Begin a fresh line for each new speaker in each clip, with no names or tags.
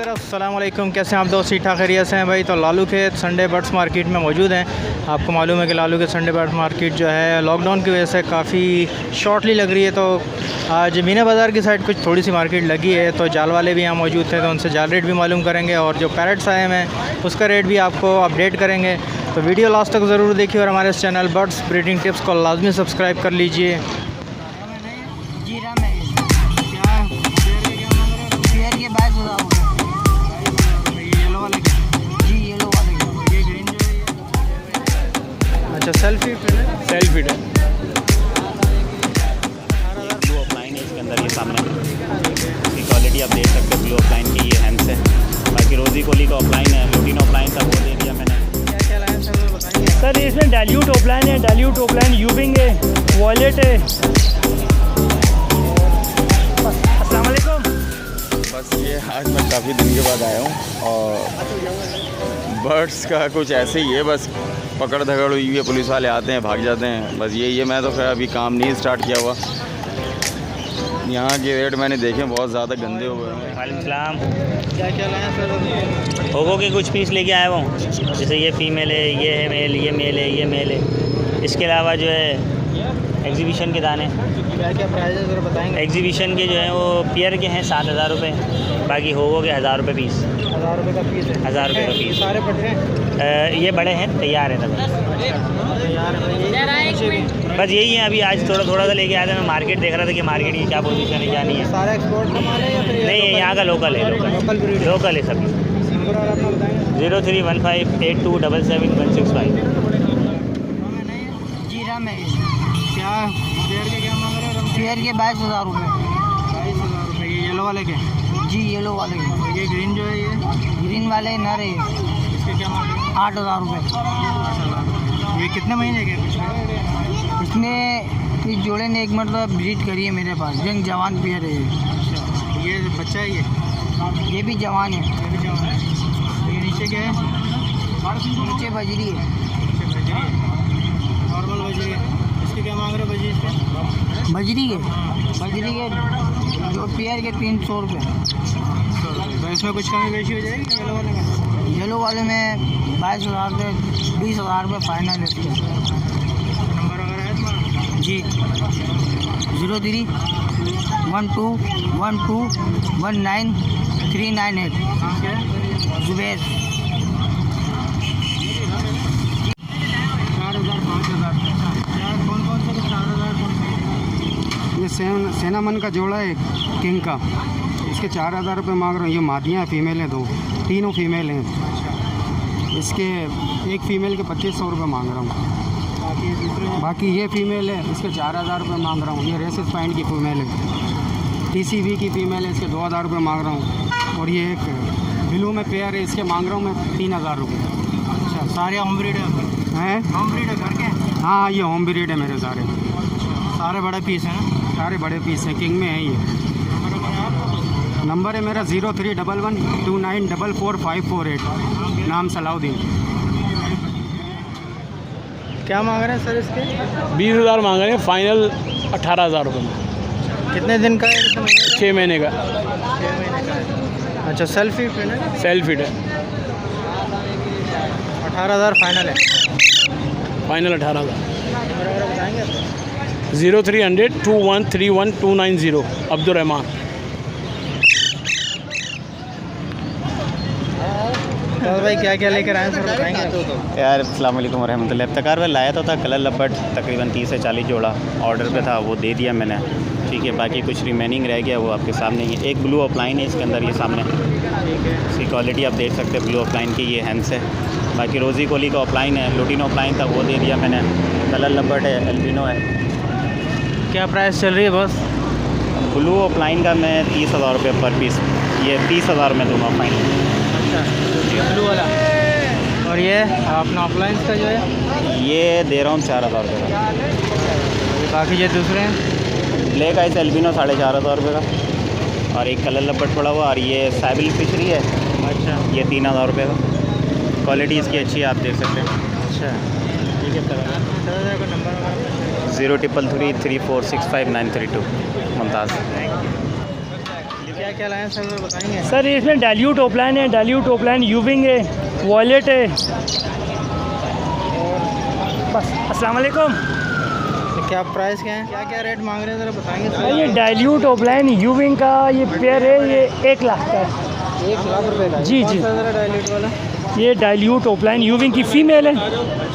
Viewer अस्सलाम वालेकुम, कैसे हैं आप दोस्त? ठीक ठाक खैरियत से हैं भाई। तो लालू के संडे बर्ड्स मार्केट में मौजूद हैं। आपको मालूम है कि लालू के संडे बर्ड्स मार्केट जो है लॉकडाउन की वजह से काफ़ी शॉर्टली लग रही है। तो आज मीना बाज़ार की साइड कुछ थोड़ी सी मार्केट लगी है, तो जाल वाले भी यहाँ मौजूद थे, तो उनसे जाल रेट भी मालूम करेंगे और जो पैरेट्स आए हैं उसका रेट भी आपको अपडेट करेंगे। तो वीडियो लास्ट तक ज़रूर देखिए और हमारे इस चैनल बर्ड्स ब्रीडिंग टिप्स को लाजमी सब्सक्राइब कर लीजिए। अच्छा, सेल्फी है।
ब्लू ऑफलाइन है इसके अंदर, ये सामने इसकी क्वालिटी आप देख सकते हो। ब्लू ऑफलाइन की ये हैंड्स है। बाकी रोजी कोली का ऑफलाइन है, लुटिनो ऑफलाइन था वो दे दिया मैंने।
क्या लाइन सर वो बताएंगे?
सर इसमें डाइल्यूट ऑफलाइन है, डाइल्यूट ऑफलाइन यूबिंग है, वॉलेट है। अस्सलाम वालेकुम।
बस ये आज मैं काफ़ी दिन के बाद आया हूँ और बर्ड्स का कुछ ऐसे ही है, बस पकड़ धकड़ हुई है, पुलिस वाले आते हैं भाग जाते हैं, बस यही है। मैं तो खैर अभी काम नहीं स्टार्ट किया हुआ। यहाँ के रेट मैंने देखे बहुत ज़्यादा गंदे हो गए हैं।
वालेकुम सलाम।
क्या लाया सर?
होगो के कुछ पीस लेके आया हूँ, जैसे ये फ़ीमेल है, ये है मेल, ये मेल है, ये मेल है। इसके अलावा जो है एग्जीबिशन के दाने,
क्या प्राइस है सर बताएंगे?
एग्जीबिशन के जो हैं वो पेयर के हैं 7,000 रुपये, बाकी होगो के 1,000 रुपये पीस।
1000 रुपये का पीस है।
1000 रुपये का पीस।
सारे पट्टे हैं?
ये बड़े हैं, तैयार हैं तब। बस यही है, अभी आज थोड़ा सा लेके आया था। मैं मार्केट देख रहा था कि मार्केट की क्या पोजीशन है क्या नहीं है।
सारा एक्सपोर्ट का माल है या फिर
नहीं, यहाँ का लोकल है, लोकल है सब।
नंबर और अपना बताएंगे?
031582777165।
जीरा में
क्या पेयर के क्या मांग रहे हैं?
पेयर के 22,000 रुपये।
22,000 रुपये। ये येलो वाले के?
जी येलो वाले के।
और ये ग्रीन जो है ये
ग्रीन वाले नर है,
इसके क्या मांग रहे हैं?
8,000 रुपये।
ये कितने महीने के कुछ?
इसमें इस जोड़े ने एक मतलब ब्रीड करी है मेरे पास, जंग जवान पेयर है।
ये बच्चा है
ये भी जवान है।
ये भी जवान है। ये नीचे क्या है?
नीचे बजरी है।
नॉर्मल बजरी है। इसके क्या मांग रहे हो बजरी इसके?
बजरी के जो पेयर के 300 रुपये।
तो इसमें कुछ कमी बेशी हो जाएगी येलो वाले में?
येलो वाले में 22,000 से 20,000 रुपये फाइनल है इसके।
नंबर वगैरह है तुम्हारा?
जी 0312121938
हाँ क्या है?
जुबैर।
4,000 5,000 यार कौन कौन सा? 4,000 कौन सा?
ये सेनामन का जोड़ा है किंग का, इसके 4,000 रुपये मांग रहा हूँ। ये मादियाँ हैं, फीमेल हैं, तीनों फीमेल हैं। इसके एक फ़ीमेल के 2,500 रुपये मांग रहा हूँ।
बाकी दूसरे
बाकी ये फ़ीमेल है, इसके 4,000 रुपये मांग रहा हूँ। ये रेसिस पॉइंट की फ़ीमेल है, TCV की फ़ीमेल है, इसके 2,000 रुपये मांग रहा हूँ। और ये एक ब्लू में पेयर है, इसके मांग रहा हूँ मैं 3,000 रुपये।
अच्छा, सारे होम ब्रीड है?
हैं?
होम ब्रीड है घर के?
हाँ, ये होम ब्रीड है मेरे सारे।
सारे बड़े पीस हैं ना?
सारे बड़े पीस हैं, किंग में है ये। नंबर है मेरा 031129444548। नाम सलाउद्दीन।
क्या मांग रहे हैं सर इसके?
20,000 मांग रहे हैं, फाइनल 18,000 रुपये में।
कितने दिन का है?
6 महीने का
6 महीने का है। अच्छा, सेल्फी पे ना?
सेल्फ फिट है,
18,000 फाइनल है।
फाइनल 18,000।
नंबर वगैरह बताएंगे आप?
03002131 अब्दुलरहमान।
तो भाई क्या क्या लेकर आए हैं सर बताएंगे आप?
यार अस्सलाम वालेकुम वरहमतुल्लाह। इफ्तिकार में लाया तो था कलर लपट, तकरीबन 30 से 40 जोड़ा ऑर्डर पे था, वो दे दिया मैंने। ठीक है, बाकी कुछ रिमेनिंग रह गया, वो आपके सामने ही। एक ब्लू ऑफलाइन है इसके अंदर, ये सामने इसकी क्वालिटी आप देख सकते हैं। ब्लू ऑफलाइन की ये हैंड्स है। बाकी रोजी कोली का ऑफलाइन है, लुटिनो ऑफलाइन था वो दे दिया मैंने। कलर लपट है, एल्बिनो है।
क्या प्राइस चल रही है बस?
ब्लू ऑफलाइन का मैं 30,000 रुपये पर पीस, ये 30,000 में दूँगा फाइनल।
अच्छा, ब्लू वाला। और ये अपना ऑफलाइन का जो है
ये दे रहा हूँ 4,000 रुपये का।
बाकी ये दूसरे हैं?
ब्लैक आइस एल्बिनो 4,500 रुपये का, और एक कलर लपट पड़ा हुआ। और ये साइबिल फिशरी है,
अच्छा,
ये 3,000 रुपये का। क्वालिटी इसकी अच्छी है, आप देख सकते हैं।
अच्छा ठीक है सर। का नंबर
03333465 932 मुमताज़।
क्या क्या लाए हैं सर, बताएंगे?
सर इसमें डाल्यू टॉपलाइन है, डाल्यू टॉपलाइन यूविंग है, वॉलेट है। बस अस्सलाम वालेकुम।
तो क्या प्राइस क्या है, क्या क्या रेट मांग रहे हैं ज़रा बताएंगे सर?
ये डाल्यू टॉपलाइन यूविंग का ये पेयर है, ये 1 लाख का है।
1 लाख रुपए का?
जी जी।
ज़रा डायल्यूट वाला
ये डाल्यू टॉपलाइन यूविंग की फ़ीमेल है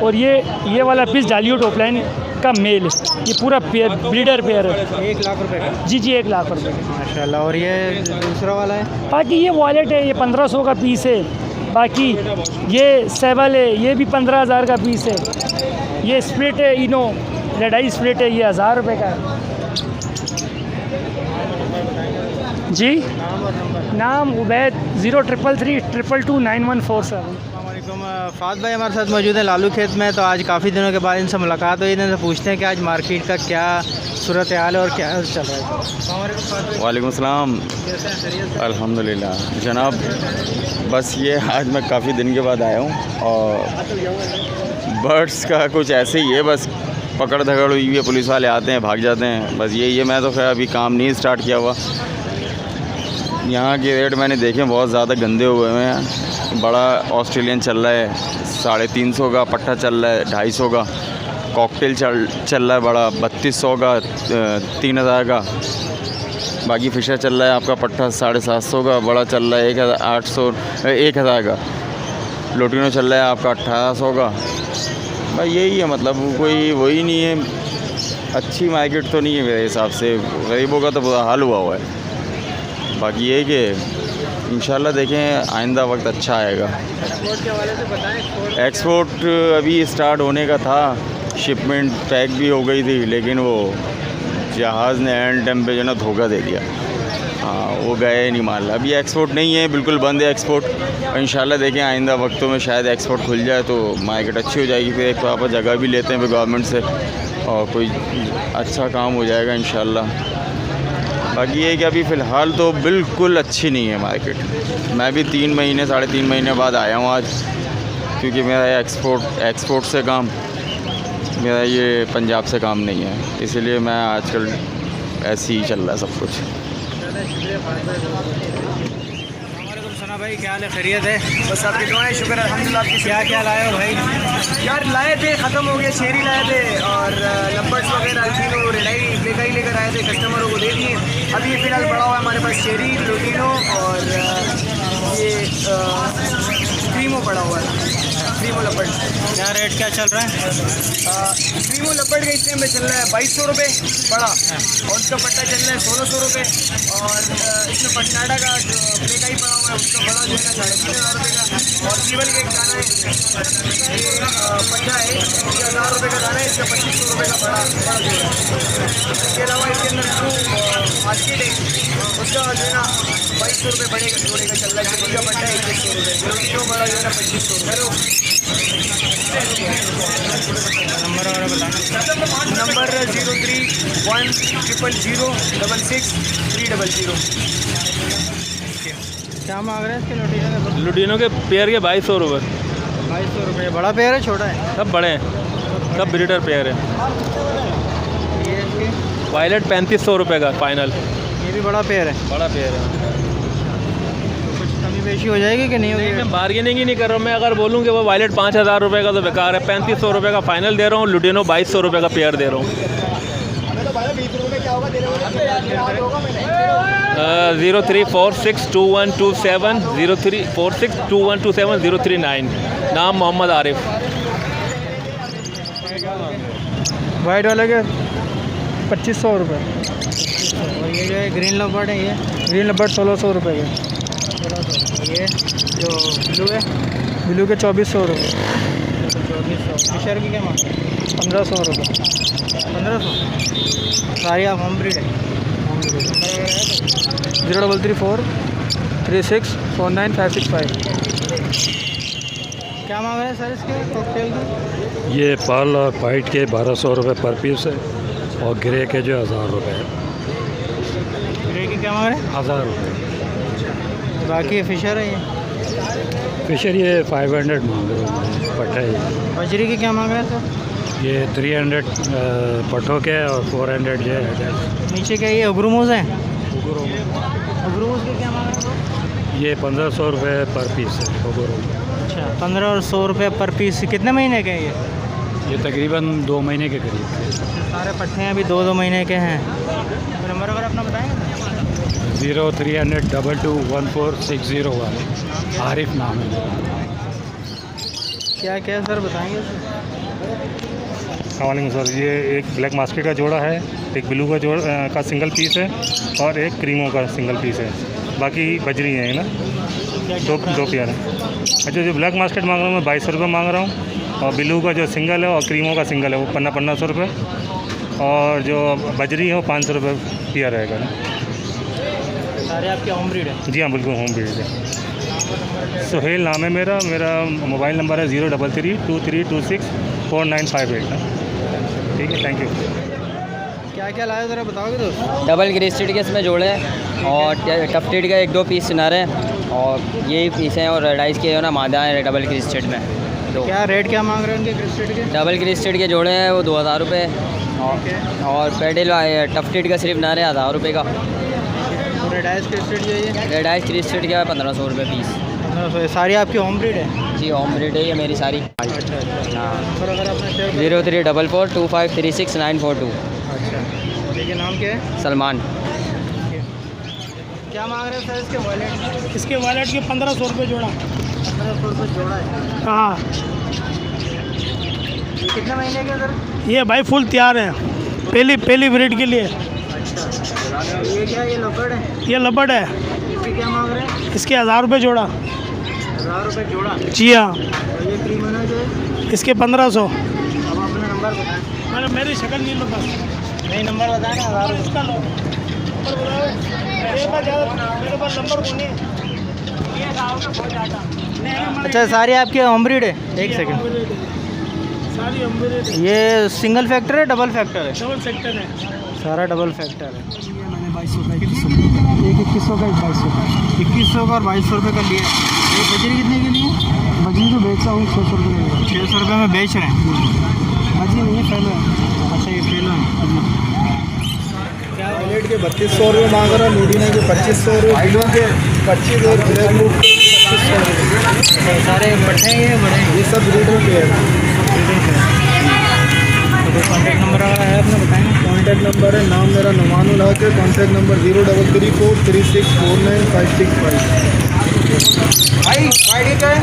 और ये वाला पीस डाल्यू टॉपलाइन का मेल है। ये पूरा पेयर ब्रीडर पेयर है।
1 लाख रुपए का?
जी जी 1 लाख रुपए का
माशाल्लाह। और ये दूसरा वाला है?
बाकी ये वॉलेट है, ये 1500 का पीस है। बाकी ये सेबल है, ये भी 15,000 का पीस है। ये स्प्लिट है, इनो रेड आई स्प्लिट है, ये 1000 रुपये का है। जी
नाम और नंबर?
नाम उबैद 0333229147।
फात भाई हमारे साथ मौजूद है लालू खेत में। तो आज काफ़ी दिनों के बाद इनसे मुलाकात हुई, इनसे पूछते हैं कि आज मार्केट का क्या सूरत हाल है और क्या चल रहा है।
वालेकुम सलाम। अल्हम्दुलिल्लाह जनाब, बस ये आज मैं काफ़ी दिन के बाद आया हूँ और बर्ड्स का कुछ ऐसे ही है, बस पकड़ धकड़ हुई है, पुलिस वाले आते हैं भाग जाते हैं, बस यही है। मैं तो खैर अभी काम नहीं स्टार्ट किया हुआ। यहाँ के रेट मैंने देखे बहुत ज़्यादा गंदे हुए हैं। बड़ा ऑस्ट्रेलियन चल रहा है 350 का, पट्टा चल रहा है 250 का, कॉकटेल चल रहा है बड़ा 3200 का, 3000 का। बाकी फिशर चल रहा है आपका पट्टा 750 का, बड़ा चल रहा है 1000 का। लोटिनो चल रहा है आपका 1800 का। भाई यही है, मतलब कोई वही नहीं है, अच्छी मार्केट तो नहीं है मेरे हिसाब से। गरीबों का तो बुरा हाल हुआ है। बाकी ये कि इंशाल्लाह देखें आइंदा वक्त अच्छा आएगा।
एक्सपोर्ट के हवाले से बताएं।
एक्सपोर्ट अभी स्टार्ट होने का था, शिपमेंट पैक भी हो गई थी, लेकिन वो जहाज़ ने एंड टाइम पे जो ना धोखा दे दिया। हाँ, वो गए नहीं माल। अभी एक्सपोर्ट नहीं है, बिल्कुल बंद है एक्सपोर्ट। इंशाल्लाह देखें आइंदा वक्तों में शायद एक्सपोर्ट खुल जाए तो मार्केट अच्छी हो जाएगी। फिर एक तो आप जगह भी लेते हैं फिर गवर्नमेंट से और कोई अच्छा काम हो जाएगा इंशाल्लाह। बाकी ये कि अभी फ़िलहाल तो बिल्कुल अच्छी नहीं है मार्केट। मैं भी 3 महीने 3.5 महीने बाद आया हूँ आज, क्योंकि मेरा एक्सपोर्ट से काम, मेरा ये पंजाब से काम नहीं है, इसलिए मैं आजकल ऐसे ही चल रहा है सब कुछ।
सना भाई क्या हाल है, खैरियत है?
बस आपकी दुआएं, शुक्र अल्हम्दुलिल्लाह। आपकी
क्या क्या लाए हो भाई?
यार लाए थे, ख़त्म हो गए। शेरी लाए थे और लंबर्स वगैरह अल्फिनो रेडाई लेकर आए थे, कस्टमरों को दे दिए। अभी ये फ़िलहाल पड़ा हुआ है हमारे पास शेरी, लोटिनो और ये क्रीमो पड़ा हुआ है, क्रीमो लपट।
क्या रेट क्या चल रहा है?
क्रीमो लपट का इस टाइम में चल रहा है 2200 रुपये पड़ा, और उसका पट्टा चल रहा है 1600 रुपये। और इसमें पटनाडा का जो प्लेका ही पड़ा हुआ है उसका बड़ा जो है ना 3500 रुपये का। और केवल के एक दाना है, ये पट्टा है, ये 1000 रुपये का दाना है, इसका 2500 रुपये का बड़ा जो है। इसके अलावा इसके अंदर जो मार्केट है उसका जो है ना 2200 रुपये बढ़ेगा, जोड़े का चल रहा है। का पट्टा है 2100 रुपये, जो बड़ा जो है ना 2500 रुपये।
नंबर वगैरह बताना।
नंबर 0310006630।
क्या मांग रहे हैं इसके लोटिनो के?
लुटिनो के पेयर के 2200 रुपये।
2200 रुपये। बड़ा पेयर है छोटा है?
सब बड़े हैं, सब ब्रीडर पेयर है।
ये इसके?
वायलेट 3500 रुपये का फाइनल।
ये भी बड़ा पेयर है?
बड़ा पेयर है।
कुछ कमी बेशी हो जाएगी कि नहीं
नहीं,
होगी?
मैं बार्गेनिंग ही नहीं कर रहा हूँ। मैं अगर बोलूँ कि वो वायलेट 5000 रुपये का तो बेकार है। 3500 रुपये का फाइनल दे रहा हूँ, लुटिनो 2200 रुपये का पेयर दे रहा हूँ। 03462127 03462127 नाम मोहम्मद आरिफ।
वाइट वाले के 2500 रुपये। और ये जो है ग्रीन लबर्ड है, ये
ग्रीन लबर्ड 1600 रुपये के।
ये जो ब्लू है,
ब्लू के 2400 रुपये।
2400। फिशर की क्या मांग?
1500 रुपये।
1500। सारी आप होम ब्रीड है?
033436495565।
क्या मांग रहे हैं सर इसके कॉकटेल की?
ये पर्ल और वाइट के 1200 रुपये पर पीस है और ग्रे के जो 1000 रुपये है।
ग्रे की क्या मांग रहे हैं?
1000 रुपये।
बाकी फिशर है ये?
फिशर ये 500 मांग रहे हैं पट्टा है।
बजरी की क्या मांग रहे हैं सर?
ये 300 पट्टों के और 400 ये है।
नीचे क्या ये अग्रुमोज हैं? अबरूज के क्या मांग रहे हो?
ये 1500 रुपये पर पीस है ओवरऑल।
अच्छा, 15 और 100 रुपये पर पीस। कितने महीने के हैं ये?
ये तकरीबन 2 महीने के करीब है।
सारे पट्टे अभी 2-2 महीने के हैं। तो नंबर वगैरह अपना बताएंगे?
0300 आरिफ नाम है।
क्या क्या सर बताएंगे?
वालेकुम सर, ये एक ब्लैक मास्केट का जोड़ा है, एक ब्लू का का सिंगल पीस है और एक क्रीमों का सिंगल पीस है। बाकी बजरी है ना, दो पेयर है। अच्छा, जो ब्लैक मास्केट मांग रहा हूँ मैं 2200 रुपये मांग रहा हूँ, और ब्लू का जो सिंगल है और क्रीमों का सिंगल है वो 1500 रुपये, और जो बजरी है वो 500 रुपये पेयर रहेगा ना।
सारे आपके होम ब्रीड है?
जी हाँ, बिल्कुल होम ब्रीड है। सुहेल नाम है मेरा मोबाइल नंबर है 0323264958 है। ठीक है, थैंक यू।
क्या क्या लाए ज़रा बताओगे दोस्त?
डबल क्रिस्टेड के इसमें जोड़े हैं और टफ्टेड का 1-2 पीस सिनारे हैं, और यही पीस हैं, और रेड आइस के जो ना मादा है डबल क्रिस्टेड में दो।
क्या रेट क्या मांग रहे हैं उनके क्रिस्टेड के?
डबल क्रिस्टेड के जोड़े हैं वो 2000 रुपये, और पेडल टफ्टेड का सिर्फ नारे 1000 रुपये का।
रेड आइस क्रिस्टेड जो है?
रेड आइस क्रिस्टेड का 1500 रुपये पीस।
1500। सारी आपकी होम ब्रीड है?
जी होम ब्रीड है ये मेरी सारी।
अच्छा।
हाँ,
नंबर वगैरह अपना शेयर?
03442536 942।
अच्छा, ठीक है। नाम क्या है?
सलमान।
क्या मांग रहे हैं सर इसके वॉलेट?
इसके वॉलेट के 1500 रुपये जोड़ा।
1500 रुपये जोड़ा है।
हाँ,
ये कितने महीने के सर?
ये भाई फुल तैयार है, पहली ब्रीड के लिए।
अच्छा, ये क्या, ये लपड़ है?
ये लपड़ है,
इसके क्या मांग रहे हैं?
इसके 1000 रुपये जोड़ा।
1000 रुपये जोड़ा?
जी हाँ।
और ये क्रीमोना जो है?
इसके 1500।
अब अपना नंबर बताएं।
मेरी शक्ल नहीं लो बस।
नहीं, नंबर बताएं ना। 1000 रुपये
इसका लो, मेरे पास नंबर को नहीं।
अच्छा, सारी आपकी होम ब्रीड है? एक सेकंड।
सारी अम्बेरेड
ये सिंगल फैक्टर है डबल फैक्टर है?
डबल सेक्टर है।
सारा डबल फैक्टर है।
मैंने 2200 का, 2100 का, एक 2100 का, एक 2200 का, 2100 का और 2200 रुपये का लिया।
ये बजरी कितने के लिए?
बजरी तो बेच रहा हूँ 600 रुपये का।
600 रुपये में बेच रहे हैं?
बजरी नहीं है, पहले।
अच्छा, ये फेलो है।
वॉलेट के 3200 रुपये मांग रहा हूँ, लूडिना के 2500 रुपये, ब्लू के 25 और ब्लैक लूट के 2500 रुपये।
सारे बड़े हैं ये बड़े हैं?
ये सब ब्रीडर के हैं।
तो कॉन्टैक्ट नंबर वगैरह है अपना बताएंगे?
कॉन्टैक्ट नंबर है, नाम मेरा नुमानुल हक है। Contact number 0334364955। भाई आईडी का है?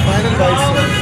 फाइनल 2200।